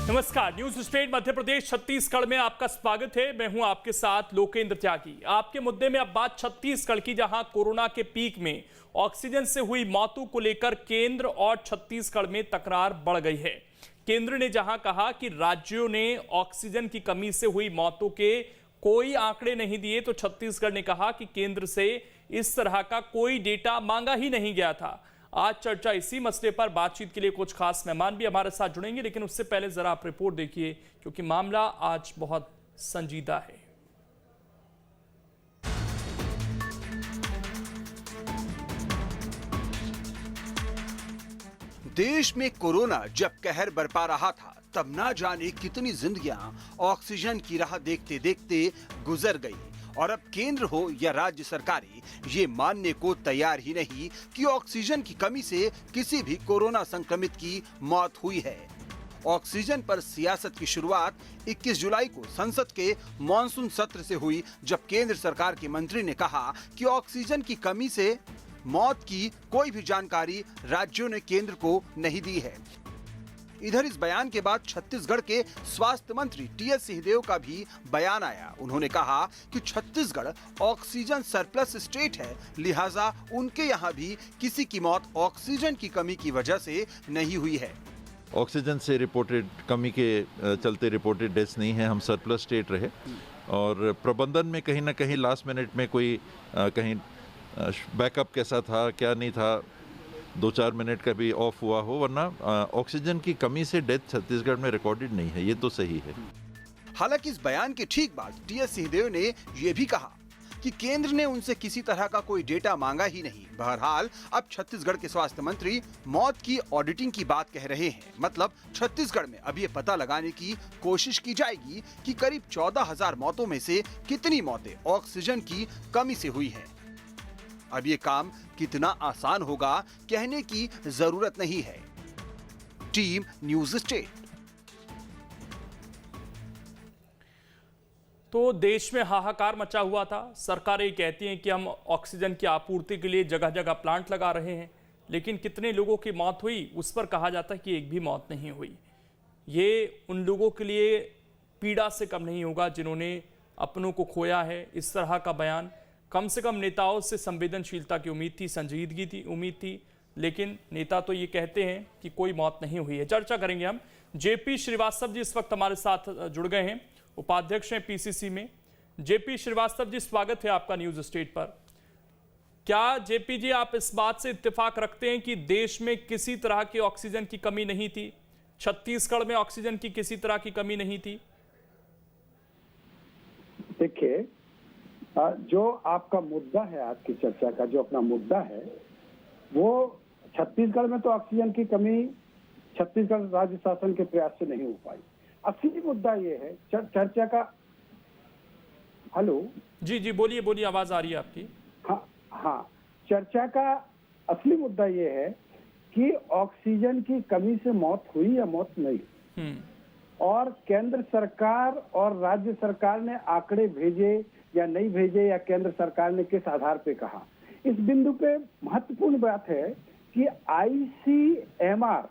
नमस्कार, news state Madhya Pradesh Chhattisgarh में आपका स्वागत है। मैं हूं आपके साथ लोकेंद्र त्यागी। आपके मुद्दे में अब बात छत्तीसगढ़ की, जहां कोरोना के पीक में ऑक्सीजन से हुई मौतों को लेकर केंद्र और छत्तीसगढ़ में तकरार बढ़ गई है। केंद्र ने जहां कहा कि राज्यों ने ऑक्सीजन की कमी से हुई मौतों के कोई आंकड़े नहीं दिए, तो छत्तीसगढ़ ने कहा कि केंद्र से इस तरह का कोई डेटा मांगा ही नहीं गया था। आज चर्चा इसी मसले पर बातचीत के लिए कुछ खास मेहमान भी हमारे साथ जुड़ेंगे, लेकिन उससे पहले जरा आप रिपोर्ट देखिए, क्योंकि मामला आज बहुत संजीदा है। देश में कोरोना जब कहर बरपा रहा था, तब ना जाने कितनी जिंदगियां ऑक्सीजन की राह देखते देखते गुजर गई, और अब केंद्र हो या राज्य सरकारें ये मानने को तैयार ही नहीं कि ऑक्सीजन की कमी से किसी भी कोरोना संक्रमित की मौत हुई है। ऑक्सीजन पर सियासत की शुरुआत 21 जुलाई को संसद के मॉनसून सत्र से हुई, जब केंद्र सरकार के मंत्री ने कहा कि ऑक्सीजन की कमी से मौत की कोई भी जानकारी राज्यों ने केंद्र को नहीं दी है। इधर इस बयान के बाद छत्तीसगढ़ के स्वास्थ्य मंत्री टीएस सिंहदेव का भी बयान आया। उन्होंने कहा कि छत्तीसगढ़ ऑक्सीजन सरप्लस स्टेट है, लिहाजा उनके यहाँ भी किसी की मौत ऑक्सीजन की कमी की वजह से नहीं हुई है। ऑक्सीजन से रिपोर्टेड कमी के चलते रिपोर्टेड डेथ्स नहीं है, हम सरप्लस स्टेट रहे। और प्रबंधन में कहीं ना कहीं लास्ट मिनट में कोई कहीं बैकअप कैसा था क्या नहीं था, 2-4 मिनट का भी ऑफ हुआ हो, वरना ऑक्सीजन की कमी से डेथ छत्तीसगढ़ में रिकॉर्डेड नहीं है, ये तो सही है। हालांकि इस बयान के ठीक बाद टीएस सिंहदेव ने ये भी कहा कि केंद्र ने उनसे किसी तरह का कोई डेटा मांगा ही नहीं। बहरहाल अब छत्तीसगढ़ के स्वास्थ्य मंत्री मौत की ऑडिटिंग की बात कह रहे हैं। मतलब छत्तीसगढ़ में अब ये पता लगाने की कोशिश की जाएगी कि करीब 14,000 मौतों में से कितनी मौतें ऑक्सीजन की कमी से हुई हैं। अब ये काम कितना आसान होगा कहने की जरूरत नहीं है। Team news state. तो देश में हाहाकार मचा हुआ था। सरकारें कहती हैं कि हम ऑक्सीजन की आपूर्ति के लिए जगह जगह प्लांट लगा रहे हैं, लेकिन कितने लोगों की मौत हुई उस पर कहा जाता है कि एक भी मौत नहीं हुई। ये उन लोगों के लिए पीड़ा से कम नहीं होगा जिन्होंने अपनों को खोया है। इस तरह का बयान, कम से कम नेताओं से संवेदनशीलता की उम्मीद थी, संजीदगी की उम्मीद थी, लेकिन नेता तो ये कहते हैं कि कोई मौत नहीं हुई है। चर्चा करेंगे हम। जेपी श्रीवास्तव जी इस वक्त हमारे साथ जुड़ गए हैं, उपाध्यक्ष हैं पीसीसी में। जेपी श्रीवास्तव जी, स्वागत है आपका न्यूज स्टेट पर। क्या जेपी जी आप इस बात से इत्तेफाक रखते हैं कि देश में किसी तरह की ऑक्सीजन की कमी नहीं थी, छत्तीसगढ़ में ऑक्सीजन की किसी तरह की कमी नहीं थी? देखिए, जो आपका मुद्दा है, आज की चर्चा का जो अपना मुद्दा है, वो छत्तीसगढ़ में तो ऑक्सीजन की कमी छत्तीसगढ़ राज्य शासन के प्रयास से नहीं हो पाई। असली मुद्दा ये है चर्चा का। हेलो जी जी, बोलिए बोलिए, आवाज आ रही है आपकी। हाँ, चर्चा का असली मुद्दा ये है कि ऑक्सीजन की कमी से मौत हुई या मौत नहीं। और केंद्र सरकार और राज्य सरकार ने आंकड़े भेजे या नहीं भेजे, या केंद्र सरकार ने किस आधार पे कहा, इस बिंदु पे महत्वपूर्ण बात है कि आईसीएमआर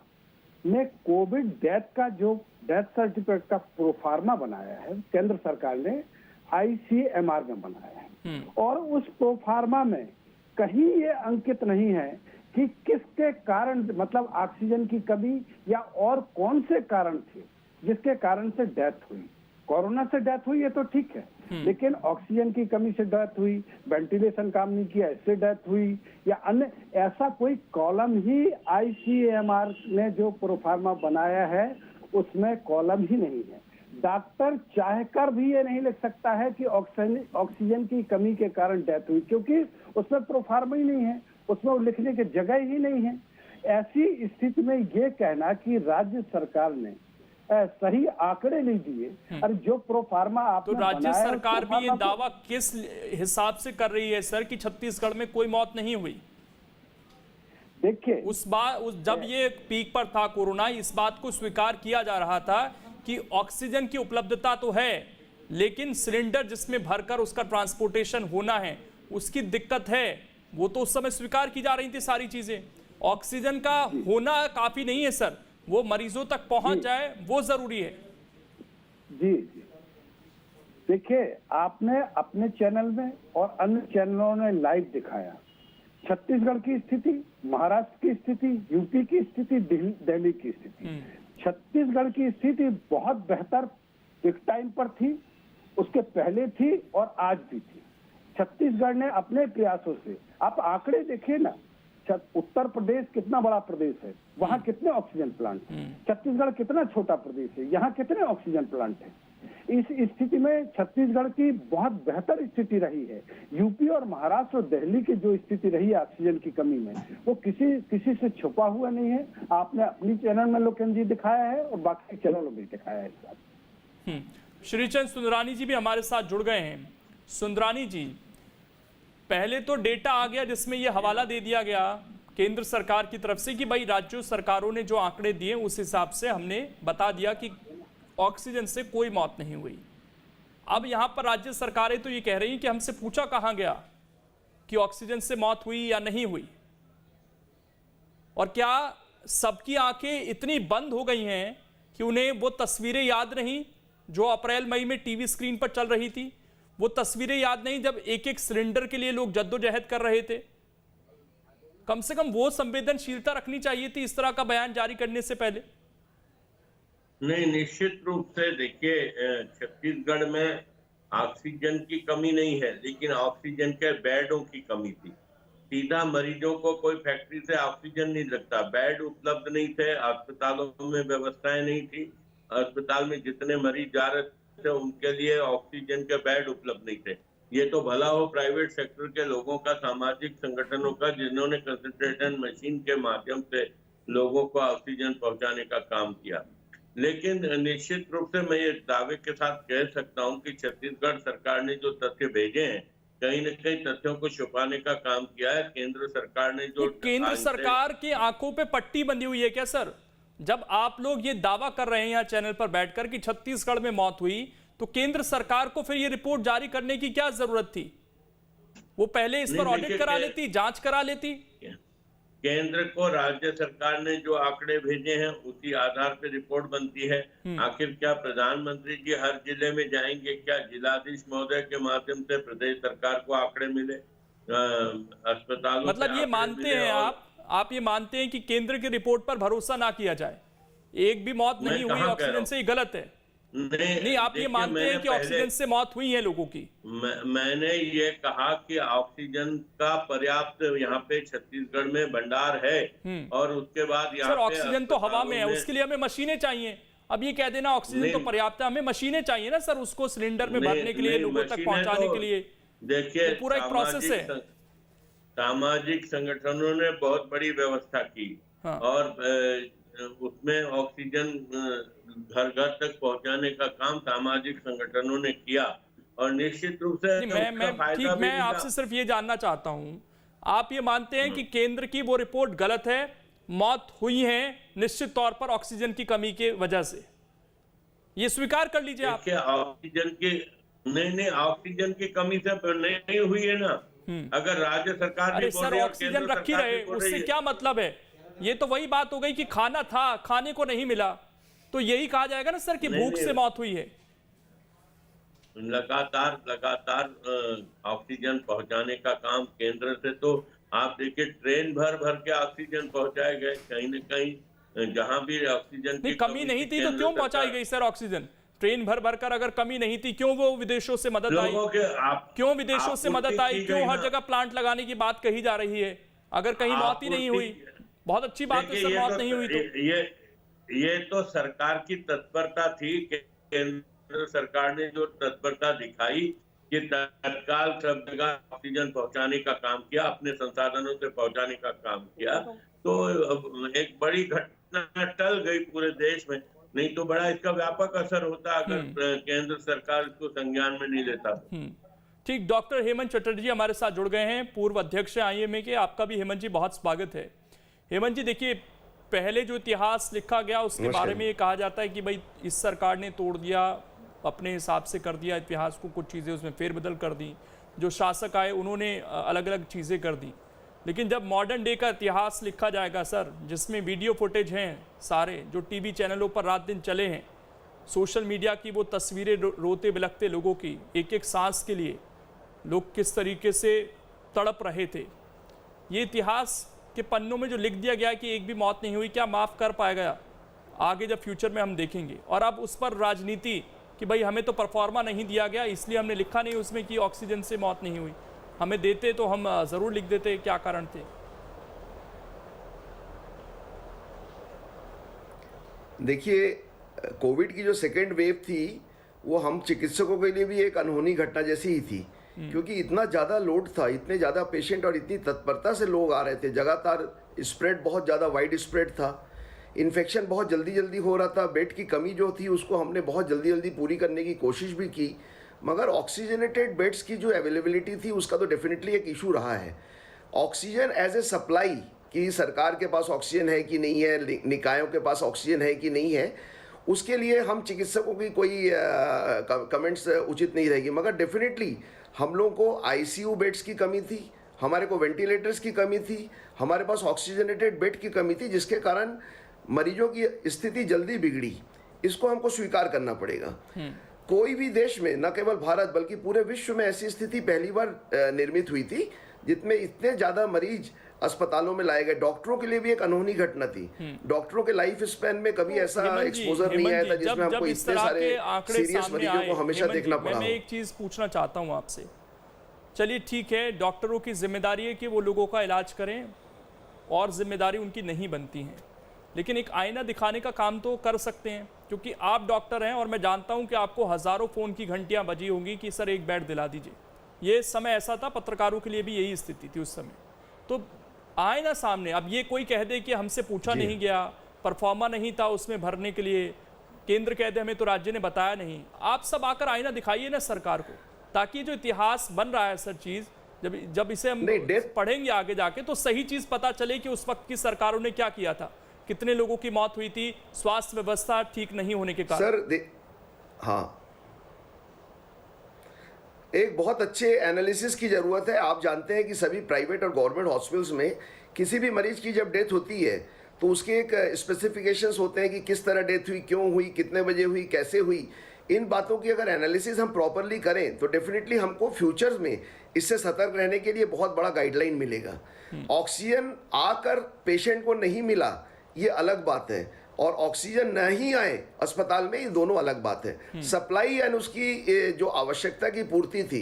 ने कोविड डेथ का जो डेथ सर्टिफिकेट का प्रोफार्मा बनाया है, केंद्र सरकार ने आईसीएमआर में बनाया है, और उस प्रोफार्मा में कहीं ये अंकित नहीं है कि किसके कारण, मतलब ऑक्सीजन की कमी या और कौन से कारण थे जिसके कारण से डेथ हुई। कोरोना से डेथ हुई, ये तो ठीक है, लेकिन ऑक्सीजन की कमी से डेथ हुई, वेंटिलेशन काम नहीं किया इससे डेथ हुई, या अन्य ऐसा कोई कॉलम ही आईसीएमआर ने जो प्रोफार्मा बनाया है उसमें कॉलम ही नहीं है। डॉक्टर चाहकर भी ये नहीं लिख सकता है कि ऑक्सीजन की कमी के कारण डेथ हुई, क्योंकि उसमें प्रोफार्मा ही नहीं है, उसमें लिखने की जगह ही नहीं है। ऐसी स्थिति में ये कहना कि राज्य सरकार ने सही आंकड़े नहीं दिए, और जो प्रोफार्मा आपने तो राज्य सरकार भी ये दावा तो किस हिसाब से कर रही है सर कि छत्तीसगढ़ में कोई मौत नहीं हुई? देखिए, जब ये पीक पर था कोरोना, इस बात को स्वीकार किया जा रहा था कि ऑक्सीजन की उपलब्धता तो है, लेकिन सिलेंडर जिसमें भरकर उसका ट्रांसपोर्टेशन होना है उसकी दिक्कत है। वो तो उस समय स्वीकार की जा रही थी सारी चीजें। ऑक्सीजन का होना काफी नहीं है सर, वो मरीजों तक पहुंच जाए, वो जरूरी है। जी जी, देखिए आपने अपने चैनल में और अन्य चैनलों ने लाइव दिखाया छत्तीसगढ़ की स्थिति, महाराष्ट्र की स्थिति, यूपी की स्थिति, दिल्ली की स्थिति। छत्तीसगढ़ की स्थिति बहुत बेहतर एक टाइम पर थी, उसके पहले थी और आज भी थी। छत्तीसगढ़ ने अपने प्रयासों से, आप आंकड़े देखिए ना, उत्तर प्रदेश कितना बड़ा प्रदेश है, वहाँ कितने ऑक्सीजन प्लांट हैं। छत्तीसगढ़ कितना छोटा प्रदेश है, यहाँ कितने ऑक्सीजन प्लांट हैं। इस स्थिति में छत्तीसगढ़ की बहुत बेहतर स्थिति रही है। यूपी और महाराष्ट्र और दिल्ली की जो स्थिति रही है ऑक्सीजन की कमी में, वो किसी से छुपा हुआ नहीं है। आपने अपनी चैनल में लोकेन जी दिखाया है और बाकी चैनलों में दिखाया है इस बात। श्रीचंद सुंदरानी जी भी हमारे साथ जुड़ गए हैं। सुंदरानी जी, पहले तो डेटा आ गया जिसमें यह हवाला दे दिया गया केंद्र सरकार की तरफ से कि भाई राज्य सरकारों ने जो आंकड़े दिए उस हिसाब से हमने बता दिया कि ऑक्सीजन से कोई मौत नहीं हुई। अब यहां पर राज्य सरकारें तो ये कह रही हैं कि हमसे पूछा कहां गया कि ऑक्सीजन से मौत हुई या नहीं हुई, और क्या सबकी आंखें इतनी बंद हो गई हैं कि उन्हें वो तस्वीरें याद नहीं जो अप्रैल मई में टीवी स्क्रीन पर चल रही थी? वो तस्वीरें याद नहीं जब एक एक सिलेंडर के लिए लोग जद्दोजहद कर रहे थे? कम से कम वो संवेदनशीलता रखनी चाहिए थी इस तरह का बयान जारी करने से पहले। नहीं, निश्चित रूप से देखिए, छत्तीसगढ़ में ऑक्सीजन की कमी नहीं है, लेकिन ऑक्सीजन के बेडों की कमी थी। सीधा मरीजों को कोई फैक्ट्री से ऑक्सीजन नहीं लगता, बेड उपलब्ध नहीं थे, अस्पतालों में व्यवस्थाएं नहीं थी, अस्पताल में जितने मरीज जा रहे थे उनके लिए ऑक्सीजन के बेड उपलब्ध नहीं थे। ये तो भला हो प्राइवेट सेक्टर के लोगों का, सामाजिक संगठनों का, जिन्होंने कंसंट्रेशन मशीन के माध्यम से लोगों को ऑक्सीजन पहुंचाने का काम किया। लेकिन निश्चित रूप से मैं ये दावे के साथ कह सकता हूं कि छत्तीसगढ़ सरकार ने जो तथ्य भेजे हैं, कहीं न कहीं तथ्यों को छुपाने का काम किया है। केंद्र सरकार ने जो, केंद्र सरकार की आंखों पे पट्टी बंधी हुई है क्या सर? जब आप लोग ये दावा कर रहे हैं यहाँ चैनल पर बैठकर कि छत्तीसगढ़ में मौत हुई, तो केंद्र सरकार को फिर ये रिपोर्ट जारी करने की क्या जरूरत थी? वो पहले इस पर ऑडिट करा लेती, जांच करा लेती। केंद्र को राज्य सरकार ने जो आंकड़े भेजे हैं उसी आधार पर रिपोर्ट बनती है। आखिर क्या प्रधानमंत्री जी हर जिले में जाएंगे? क्या जिलाधीश महोदय के माध्यम से प्रदेश सरकार को आंकड़े मिले अस्पतालों? मतलब ये मानते हैं आप ये मानते हैं कि केंद्र की रिपोर्ट पर भरोसा ना किया जाए? एक भी मौत नहीं हुई ऑक्सीजन से, ये गलत है? नहीं, आप ये मानते हैं कि ऑक्सीजन से मौत हुई है लोगों की? मैंने ये कहा कि ऑक्सीजन का पर्याप्त यहाँ पे छत्तीसगढ़ में भंडार है, और उसके बाद यहाँ सर ऑक्सीजन तो हवा में है, उसके लिए हमें मशीनें चाहिए। अब ये कह देना ऑक्सीजन तो पर्याप्त है, हमें मशीनें चाहिए ना सर, उसको सिलेंडर में भरने के लिए, लोगों तक पहुंचाने के लिए। देखिए, पूरा एक प्रोसेस है। सामाजिक संगठनों ने बहुत बड़ी व्यवस्था की, और उसमें ऑक्सीजन घर घर तक पहुंचाने का काम सामाजिक संगठनों ने किया, और निश्चित रूप से मैं आपसे सिर्फ ये जानना चाहता हूं, आप ये मानते हैं कि केंद्र की वो रिपोर्ट गलत है, मौत हुई है निश्चित तौर पर ऑक्सीजन की कमी की वजह से, ये स्वीकार कर लीजिए आप? ऑक्सीजन की नहीं, ऑक्सीजन की कमी से नहीं हुई है ना। अगर राज्य सरकार अरे सर ऑक्सीजन रखी रहे, उससे क्या मतलब है? ये तो वही बात हो गई कि खाना था, खाने को नहीं मिला, तो यही कहा जाएगा ना सर कि भूख से मौत हुई है? लगातार ऑक्सीजन पहुंचाने का काम केंद्र से, तो आप देखिए ट्रेन भर भर के ऑक्सीजन पहुंचाए गए, कहीं न कहीं जहां भी ऑक्सीजन की कमी नहीं थी तो क्यों पहुंचाई गई सर ऑक्सीजन? ट्रेन भर भर कर अगर कमी नहीं थी, क्यों वो विदेशों से मदद आई? क्यों विदेशों से मदद आई? क्यों हर जगह प्लांट लगाने की बात कही जा रही है? अगर कहीं मौत ही नहीं हुई, बहुत अच्छी बात है सर, मौत नहीं हुई तो ये तो सरकार की तत्परता थी। केंद्र सरकार ने जो तत्परता दिखाई कि तत्काल सब जगह ऑक्सीजन पहुंचाने का काम किया, अपने संसाधनों से पहुंचाने का काम किया, तो एक बड़ी घटना टल गई पूरे देश में। नहीं तो बड़ा इसका व्यापक असर होता अगर केंद्र सरकार इसको संज्ञान में नहीं लेता। ठीक, डॉक्टर हेमंत चटर्जी हमारे साथ जुड़ गए हैं, पूर्व अध्यक्ष आईएमए के। आपका भी हेमंत जी बहुत स्वागत है। हेमंत जी देखिए, पहले जो इतिहास लिखा गया उसके बारे में ये कहा जाता है कि भाई इस सरकार ने तोड़ दिया, अपने हिसाब से कर दिया इतिहास को, कुछ चीज़ें उसमें फेरबदल कर दी, जो शासक आए उन्होंने अलग अलग चीज़ें कर दी। लेकिन जब मॉडर्न डे का इतिहास लिखा जाएगा सर, जिसमें वीडियो फुटेज हैं सारे जो टीवी चैनलों पर रात दिन चले हैं, सोशल मीडिया की वो तस्वीरें रोते बिलखते लोगों की, एक एक सांस के लिए लोग किस तरीके से तड़प रहे थे, ये इतिहास के पन्नों में जो लिख दिया गया कि एक भी मौत नहीं हुई, क्या माफ़ कर पाएगा आगे जब फ्यूचर में हम देखेंगे? और अब उस पर राजनीति कि भाई हमें तो परफॉर्मा नहीं दिया गया इसलिए हमने लिखा नहीं उसमें कि ऑक्सीजन से मौत नहीं हुई, हमें देते तो हम ज़रूर लिख देते क्या कारण थे। देखिए, कोविड की जो सेकेंड वेव थी वो हम चिकित्सकों के लिए भी एक अनहोनी घटना जैसी ही थी, क्योंकि इतना ज़्यादा लोड था, इतने ज़्यादा पेशेंट और इतनी तत्परता से लोग आ रहे थे, लगातार स्प्रेड बहुत ज़्यादा वाइड स्प्रेड था, इन्फेक्शन बहुत जल्दी जल्दी हो रहा था, बेड की कमी जो थी उसको हमने बहुत जल्दी जल्दी पूरी करने की कोशिश भी की, मगर ऑक्सीजनेटेड बेड्स की जो अवेलेबिलिटी थी उसका तो डेफिनेटली एक इशू रहा है। ऑक्सीजन एज ए सप्लाई कि सरकार के पास ऑक्सीजन है कि नहीं है, निकायों के पास ऑक्सीजन है कि नहीं है, उसके लिए हम चिकित्सकों की कोई कमेंट्स उचित नहीं रहेगी, मगर डेफिनेटली हम लोगों को आईसीयू बेड्स की कमी थी, हमारे को वेंटिलेटर्स की कमी थी, हमारे पास ऑक्सीजनेटेड बेड की कमी थी, जिसके कारण मरीजों की स्थिति जल्दी बिगड़ी। इसको हमको स्वीकार करना पड़ेगा। कोई भी देश में, न केवल भारत बल्कि पूरे विश्व में ऐसी स्थिति पहली बार निर्मित हुई थी जिसमें इतने ज़्यादा मरीज अस्पतालों में लाए गए। डॉक्टरों के लिए भी एक अनहोनी घटना थी। डॉक्टरों के लाइफ स्पैन में कभी ऐसा एक्सपोजर नहीं आया था जिसमें हमको इतने सारे सीरियस मरीजों को हमेशा देखना पड़ा। मैं एक चीज पूछना चाहता हूं आपसे, चलिए ठीक है, डॉक्टरों की जिम्मेदारी है कि वो लोगों का इलाज करें और जिम्मेदारी उनकी नहीं बनती है, लेकिन एक आईना दिखाने का काम तो कर सकते हैं, क्योंकि आप डॉक्टर हैं और मैं जानता हूं कि आपको हजारों फ़ोन की घंटियां बजी होंगी कि सर एक बेड दिला दीजिए। ये समय ऐसा था, पत्रकारों के लिए भी यही स्थिति थी उस समय। तो आए ना सामने, अब ये कोई कह दे कि हमसे पूछा नहीं गया, परफॉर्मा नहीं था उसमें भरने के लिए, केंद्र कह दे हमें तो राज्य ने बताया नहीं, आप सब आकर आईना दिखाइए ना सरकार को, ताकि जो इतिहास बन रहा है सर चीज़, जब इसे हम पढ़ेंगे आगे जाके तो सही चीज़ पता चले कि उस वक्त की सरकारों ने क्या किया था, कितने लोगों की मौत हुई थी स्वास्थ्य व्यवस्था ठीक नहीं होने के कारण। सर हाँ, एक बहुत अच्छे एनालिसिस की ज़रूरत है। आप जानते हैं कि सभी प्राइवेट और गवर्नमेंट हॉस्पिटल्स में किसी भी मरीज की जब डेथ होती है तो उसके एक स्पेसिफिकेशंस होते हैं कि किस तरह डेथ हुई, क्यों हुई, कितने बजे हुई, कैसे हुई। इन बातों की अगर एनालिसिस हम प्रॉपरली करें तो डेफिनेटली हमको फ्यूचर्स में इससे सतर्क रहने के लिए बहुत बड़ा गाइडलाइन मिलेगा। ऑक्सीजन आकर पेशेंट को नहीं मिला ये अलग बात है, और ऑक्सीजन नहीं आए अस्पताल में, ये दोनों अलग बात है। सप्लाई एंड उसकी जो आवश्यकता की पूर्ति थी,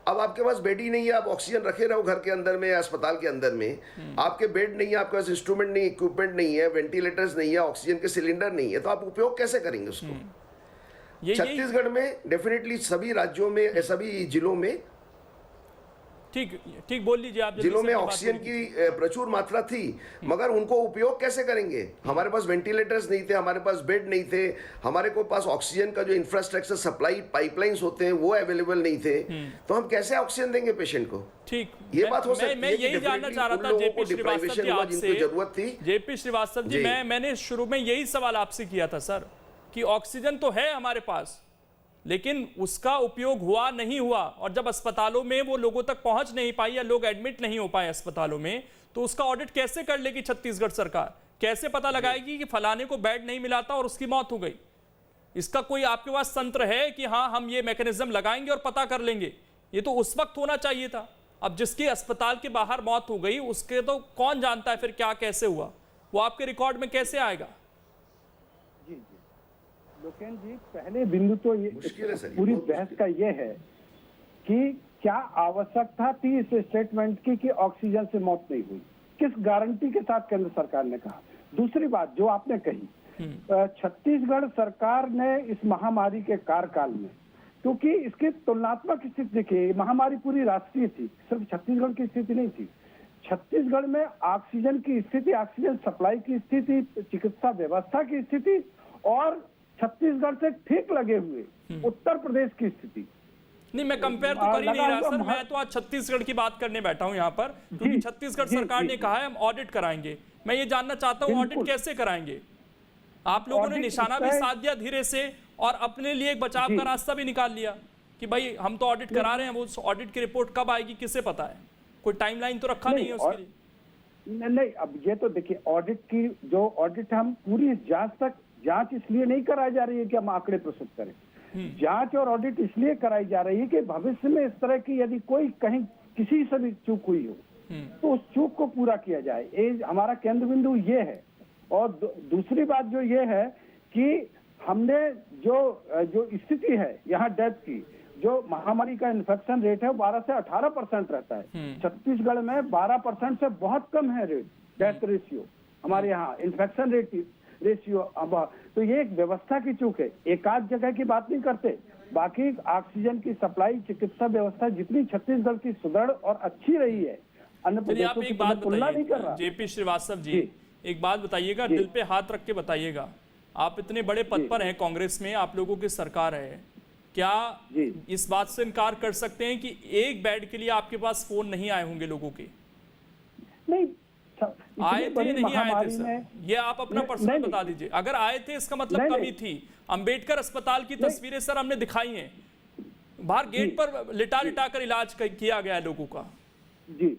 अब आपके पास बेड ही नहीं है, आप ऑक्सीजन रखे रहो घर के अंदर में या अस्पताल के अंदर में, आपके बेड नहीं है, आपके पास इंस्ट्रूमेंट नहीं, इक्विपमेंट नहीं है, वेंटिलेटर्स नहीं है, ऑक्सीजन के सिलेंडर नहीं है, तो आप उपयोग कैसे करेंगे उसको? छत्तीसगढ़ में डेफिनेटली सभी राज्यों में, सभी जिलों में, ठीक बोल लीजिए आप, जिलों में ऑक्सीजन की प्रचुर मात्रा थी, मगर उनको उपयोग कैसे करेंगे? हमारे पास वेंटिलेटर्स नहीं थे, हमारे पास बेड नहीं थे, हमारे को पास ऑक्सीजन का जो इंफ्रास्ट्रक्चर सप्लाई पाइपलाइंस होते हैं वो अवेलेबल नहीं थे, तो हम कैसे ऑक्सीजन देंगे पेशेंट को? ठीक, ये बात हो सकती है। मैं यही जानना चाह रहा था जेपी श्रीवास्तव जी आपसे, जरूरत थी। जेपी श्रीवास्तव जी, मैंने शुरू में यही सवाल आपसे किया था सर कि ऑक्सीजन तो है हमारे पास, लेकिन उसका उपयोग हुआ नहीं हुआ, और जब अस्पतालों में वो लोगों तक पहुंच नहीं पाई या लोग एडमिट नहीं हो पाए अस्पतालों में, तो उसका ऑडिट कैसे कर लेगी छत्तीसगढ़ सरकार? कैसे पता लगाएगी कि फलाने को बेड नहीं मिला था और उसकी मौत हो गई? इसका कोई आपके पास तंत्र है कि हाँ हम ये मैकेनिज्म लगाएंगे और पता कर लेंगे? ये तो उस वक्त होना चाहिए था। अब जिसकी अस्पताल के बाहर मौत हो गई उसके तो कौन जानता है फिर क्या कैसे हुआ, वो आपके रिकॉर्ड में कैसे आएगा? लोकेन जी, पहले बिंदु तो ये पूरी बहस का ये है कि क्या आवश्यकता थी इस स्टेटमेंट की कि ऑक्सीजन से मौत नहीं हुई, किस गारंटी के साथ केंद्र सरकार ने कहा? दूसरी बात जो आपने कही, छत्तीसगढ़ सरकार ने इस महामारी के कार्यकाल में, क्योंकि इसकी तुलनात्मक स्थिति देखिए, महामारी पूरी राष्ट्रीय थी, सिर्फ छत्तीसगढ़ की स्थिति नहीं थी। छत्तीसगढ़ में ऑक्सीजन की स्थिति, ऑक्सीजन सप्लाई की स्थिति, चिकित्सा व्यवस्था की स्थिति और छत्तीसगढ़ से ठीक लगे हुए उत्तर प्रदेश की स्थिति। नहीं, मैं कंपेयर तो कर ही नहीं रहा सर, मैं तो आज छत्तीसगढ़ की बात करने बैठा हूं यहाँ पर, क्योंकि छत्तीसगढ़ सरकार ने कहा है हम ऑडिट कराएंगे। मैं ये जानना चाहता हूँ ऑडिट कैसे कराएंगे? आप लोगों ने निशाना भी साध दिया धीरे से, और अपने लिए एक बचाव का रास्ता भी निकाल लिया कि भाई हम तो ऑडिट करा रहे हैं, वो ऑडिट की रिपोर्ट कब आएगी किसे पता है? कोई टाइमलाइन तो रखा नहीं है उसके लिए। नहीं, अब ये तो देखिए, ऑडिट की जो ऑडिट हम पूरी जांच इसलिए नहीं कराई जा रही है कि हम आंकड़े प्रस्तुत करें। जांच और ऑडिट इसलिए कराई जा रही है कि भविष्य में इस तरह की यदि कोई कहीं किसी से भी चूक हुई हो तो उस चूक को पूरा किया जाए, ये हमारा केंद्र बिंदु ये है। और दूसरी बात जो ये है कि हमने जो स्थिति है यहाँ डेथ की, जो महामारी का इन्फेक्शन रेट है 12 से 18% रहता है। छत्तीसगढ़ में 12% से बहुत कम है रेट, डेथ रेशियो हमारे यहाँ, इन्फेक्शन रेशियो। अब तो ये एक व्यवस्था की चूक है, एक आध जगह की बात नहीं करते। बाकी ऑक्सीजन की सप्लाई, चिकित्सा व्यवस्था जितनी छत्तीसगढ़ की सुदृढ़ और अच्छी रही है, अन्य प्रदेशों की तुलना नहीं कर रहा। जेपी श्रीवास्तव जी, एक बात बताइएगा, दिल पे हाथ रख के बताइएगा, आप इतने बड़े पद पर हैं कांग्रेस में, आप लोगों की सरकार है, क्या इस बात से इनकार कर सकते हैं कि एक बेड के लिए आपके पास फोन नहीं आए होंगे लोगों के? नहीं, आए थे, नहीं आए थे सर, ये आप अपना पर्सनल बता दीजिए। अगर आए थे इसका मतलब कमी थी। अंबेडकर अस्पताल की तस्वीरें सर हमने दिखाई हैं, बाहर गेट पर लिटा कर इलाज किया गया है लोगों का। जी,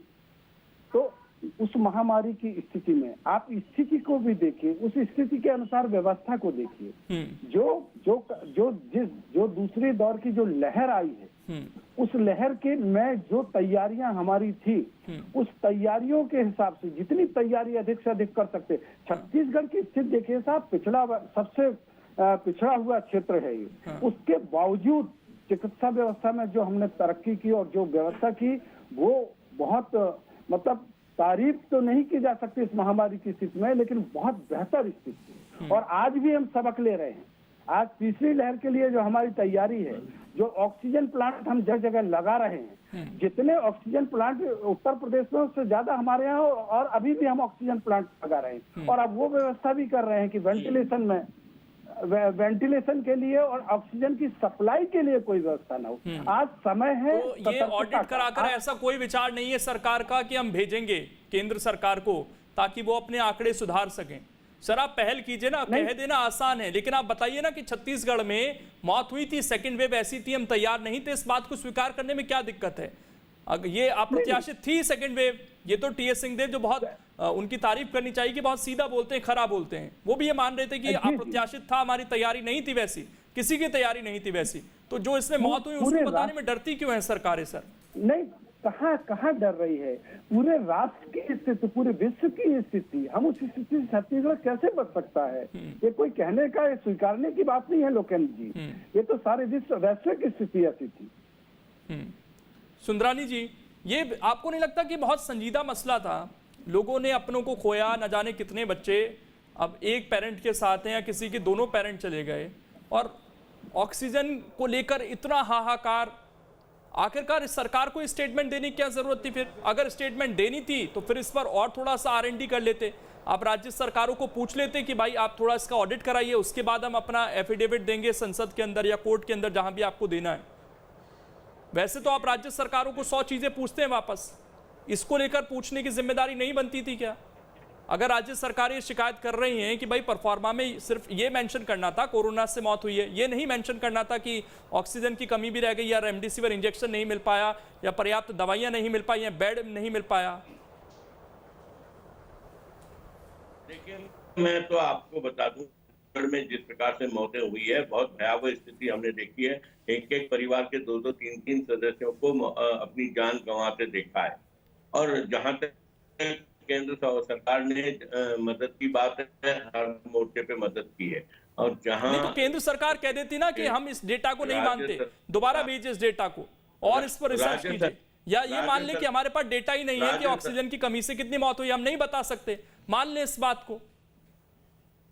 तो उस महामारी की स्थिति में आप स्थिति को भी देखिए, उस स्थिति के अनुसार व्यवस्था को देखिए। जो दूसरे दौर की जो लहर आई है, उस लहर के में जो तैयारियां हमारी थी, उस तैयारियों के हिसाब से जितनी तैयारी अधिक से अधिक कर सकते, छत्तीसगढ़ की स्थिति देखिए साहब, सबसे पिछड़ा हुआ क्षेत्र है ये। उसके बावजूद चिकित्सा व्यवस्था में जो हमने तरक्की की और जो व्यवस्था की, वो बहुत मतलब तारीफ तो नहीं की जा सकती इस महामारी की स्थिति में, लेकिन बहुत बेहतर स्थिति। और आज भी हम सबक ले रहे हैं। आज तीसरी लहर के लिए जो हमारी तैयारी है, जो ऑक्सीजन प्लांट हम जगह जगह लगा रहे हैं, जितने ऑक्सीजन प्लांट उत्तर प्रदेश में उससे ज्यादा हमारे यहाँ, और अभी भी हम ऑक्सीजन प्लांट लगा रहे हैं। और अब वो व्यवस्था भी कर रहे हैं कि वेंटिलेशन के लिए और ऑक्सीजन की सप्लाई के लिए कोई व्यवस्था ना हो। आज समय है। तो ये ऑडिट कराकर ऐसा कोई विचार नहीं है सरकार का कि हम भेजेंगे केंद्र सरकार को ताकि वो अपने आंकड़े सुधार सकें? सर आप पहल कीजिए ना, कह देना आसान है, लेकिन आप बताइए ना कि छत्तीसगढ़ में मौत हुई थी, सेकंड वेव ऐसी थी, हम तैयार नहीं थे, इस बात को स्वीकार करने में क्या दिक्कत है? ये अप्रत्याशित थी सेकंड वेव। ये तो टीएस सिंहदेव जो बहुत उनकी तारीफ करनी चाहिए कि बहुत सीधा बोलते हैं, खरा बोलते हैं, वो भी ये मान रहे थे कि अप्रत्याशित था, हमारी तैयारी नहीं थी वैसी, किसी की तैयारी नहीं थी वैसी। तो जो इसमें मौत हुई उसको बताने में डरती क्यों है सरकारें सर? नहीं, कहाँ डर रही है? पूरे राष्ट्र की स्थिति, पूरे विश्व की स्थिति, हम उस स्थिति से छत्तीसगढ़ कैसे बच सकता है? ये कोई कहने का, स्वीकारने की बात नहीं है लोकेंद्र जी, ये तो सारे विश्व वैश्विक स्थिति ऐसी थी। सुंदरानी जी, ये आपको नहीं लगता कि बहुत संजीदा मसला था? लोगों ने अपनों को खोया, न जाने कितने बच्चे अब एक पेरेंट के साथ हैं या किसी के दोनों पेरेंट चले गए, और ऑक्सीजन को लेकर इतना हाहाकार। आखिरकार इस सरकार को स्टेटमेंट देने की क्या जरूरत थी? फिर अगर स्टेटमेंट देनी थी तो फिर इस पर और थोड़ा सा R&D कर लेते। आप राज्य सरकारों को पूछ लेते कि भाई आप थोड़ा इसका ऑडिट कराइए, उसके बाद हम अपना एफिडेविट देंगे संसद के अंदर या कोर्ट के अंदर, जहां भी आपको देना है। वैसे तो आप राज्य सरकारों को 100 चीजें पूछते हैं वापस, इसको लेकर पूछने की जिम्मेदारी नहीं बनती थी क्या? अगर राज्य सरकारें शिकायत कर रही हैं कि भाई परफॉर्मा में सिर्फ ये मेंशन करना था कोरोना से मौत हुई है, ये नहीं मेंशन करना था कि ऑक्सीजन की कमी भी रह गई, या रेमडेसिविर इंजेक्शन नहीं मिल पाया, या पर्याप्त दवाइयां नहीं मिल पाई, या बेड नहीं मिल पाया। लेकिन मैं तो आपको बता दूं में जिस प्रकार से मौतें हुई है, बहुत भयावह स्थिति हमने देखी है। एक एक परिवार के 2-2, 3-3 सदस्यों को अपनी जान गंवाते देखा है। और जहां तक केंद्र सरकार ने मदद की बात है, हर मोर्चे पे मदद की है। और जहां तो केंद्र सरकार कह देती ना कि हम इस डेटा को नहीं मानते, दोबारा भेजिए इस डेटा को और इस पर रिसर्च कीजिए, या ये मान ले कि हमारे पास डेटा ही नहीं है कि ऑक्सीजन की कमी से कितनी मौत हुई, हम नहीं बता सकते, मान ले इस बात को।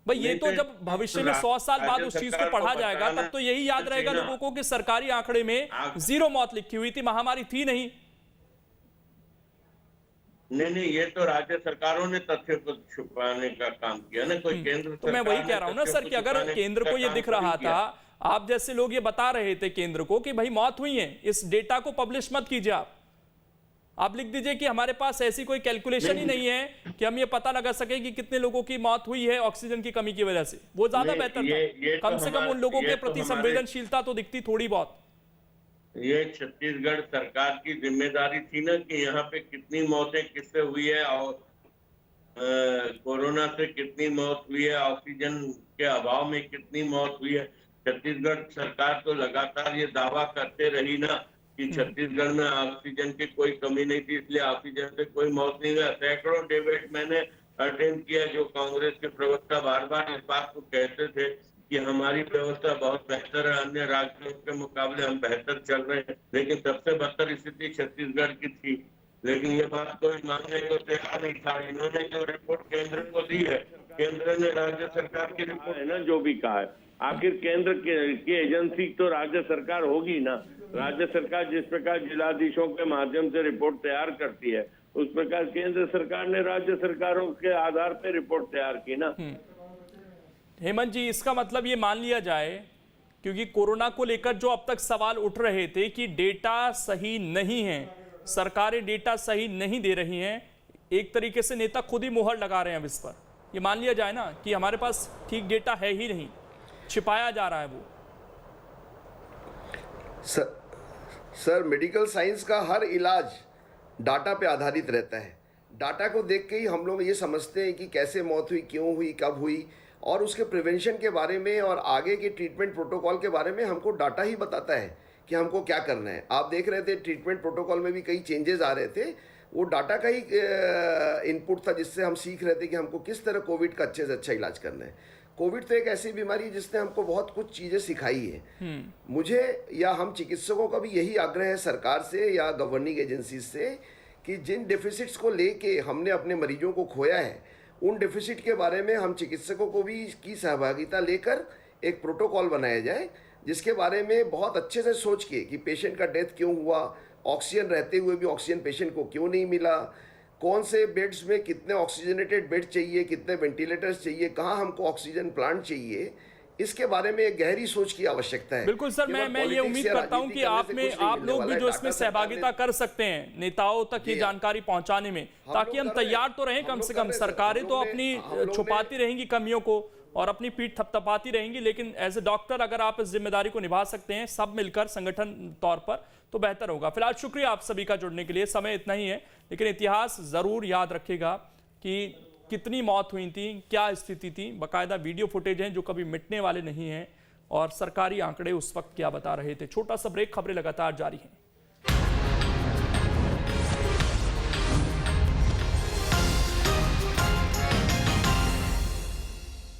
भाई ये तो जब भविष्य में 100 साल बाद उस चीज को पढ़ा जाएगा, तब तो यही याद रहेगा लोगों को कि सरकारी आंकड़े में 0 मौत लिखी हुई थी, महामारी थी नहीं। नहीं, ये तो राज्य सरकारों ने तथ्य को छुपाने का काम किया ना, कोई केंद्र। तो मैं वही कह रहा हूं ना सर कि अगर केंद्र को ये दिख रहा था, आप जैसे लोग ये बता रहे थे केंद्र को कि भाई मौत हुई है, इस डेटा को पब्लिश मत कीजिए, आप लिख दीजिए कि हमारे पास ऐसी कोई कैलकुलेशन ही नहीं है कि हम ये पता लगा सके कि कितने लोगों की मौत हुई है ऑक्सीजन की कमी की वजह से, वो ज्यादा बेहतर था। कम से कम उन लोगों के प्रति संवेदनशीलता तो दिखती थोड़ी बहुत। ये छत्तीसगढ़ सरकार की जिम्मेदारी थी ना कि यहाँ पे कितनी मौतें किससे हुई है, और कोरोना से कितनी मौत हुई है, ऑक्सीजन के अभाव में कितनी मौत हुई है। छत्तीसगढ़ सरकार तो लगातार ये दावा करते रही ना कि छत्तीसगढ़ में ऑक्सीजन की कोई कमी नहीं थी, इसलिए ऑक्सीजन से कोई मौत नहीं हुई। सैकड़ों डिबेट मैंने अटेंड किया जो कांग्रेस के प्रवक्ता बार बार इस बात को कहते थे कि हमारी व्यवस्था बहुत बेहतर है, अन्य राज्यों के मुकाबले हम बेहतर चल रहे हैं, लेकिन सबसे बदतर स्थिति छत्तीसगढ़ की थी। लेकिन ये बात कोई मानने को तैयार नहीं था। इन्होंने जो रिपोर्ट केंद्र को दी है, केंद्र ने राज्य सरकार की रिपोर्ट है ना जो भी कहा है, आखिर केंद्र की एजेंसी तो राज्य सरकार होगी ना। राज्य सरकार जिस प्रकार जिलाधीशों के माध्यम से रिपोर्ट तैयार करती है, उस प्रकार केंद्र सरकार ने राज्य सरकारों के आधार पर रिपोर्ट तैयार की ना। हेमंत जी, इसका मतलब ये मान लिया जाए, क्योंकि कोरोना को लेकर जो अब तक सवाल उठ रहे थे कि डेटा सही नहीं है, सरकारें डेटा सही नहीं दे रही हैं, एक तरीके से नेता खुद ही मुहर लगा रहे हैं अब इस पर। ये मान लिया जाए ना कि हमारे पास ठीक डेटा है ही नहीं, छिपाया जा रहा है वो। सर मेडिकल साइंस का हर इलाज डाटा पे आधारित रहता है। डाटा को देख के ही हम लोग ये समझते हैं कि कैसे मौत हुई, क्यों हुई, कब हुई, और उसके प्रिवेंशन के बारे में और आगे के ट्रीटमेंट प्रोटोकॉल के बारे में हमको डाटा ही बताता है कि हमको क्या करना है। आप देख रहे थे ट्रीटमेंट प्रोटोकॉल में भी कई चेंजेस आ रहे थे, वो डाटा का ही इनपुट था जिससे हम सीख रहे थे कि हमको किस तरह कोविड का अच्छे से अच्छा इलाज करना है। कोविड तो एक ऐसी बीमारी है जिसने हमको बहुत कुछ चीज़ें सिखाई है। मुझे या हम चिकित्सकों का भी यही आग्रह है सरकार से या गवर्निंग एजेंसी से कि जिन डेफिसिट्स को लेके हमने अपने मरीजों को खोया है, उन डेफिसिट के बारे में हम चिकित्सकों को भी की सहभागिता लेकर एक प्रोटोकॉल बनाया जाए, जिसके बारे में बहुत अच्छे से सोच के कि पेशेंट का डेथ क्यों हुआ, ऑक्सीजन रहते हुए भी ऑक्सीजन पेशेंट को क्यों नहीं मिला, कौन से बेड्स में कितने ऑक्सीजनेटेड बेड चाहिए, कितने वेंटिलेटर्स चाहिए, कहाँ हमको ऑक्सीजन प्लांट चाहिए, इसके बारे में एक गहरी सोच की आवश्यकता है। बिल्कुल सर, मैं ये उम्मीद करता हूं कि आप लोग भी जो इसमें सहभागिता कर सकते हैं नेताओं तक ये जानकारी पहुंचाने में, ताकि हम तैयार तो रहें। कम से कम सरकारें तो अपनी छुपाती रहेंगी कमियों को और अपनी पीठ थपथपाती रहेंगी, लेकिन एज ए डॉक्टर अगर आप इस जिम्मेदारी को निभा सकते हैं सब मिलकर संगठन तौर पर, तो बेहतर होगा। फिलहाल शुक्रिया आप सभी का जुड़ने के लिए। समय इतना ही है, लेकिन इतिहास जरूर याद रखेगा कि कितनी मौत हुई थी, क्या स्थिति थी। बाकायदा वीडियो फुटेज हैं जो कभी मिटने वाले नहीं हैं, और सरकारी आंकड़े उस वक्त क्या बता रहे थे। छोटा सा ब्रेक, खबरें लगातार जारी हैं।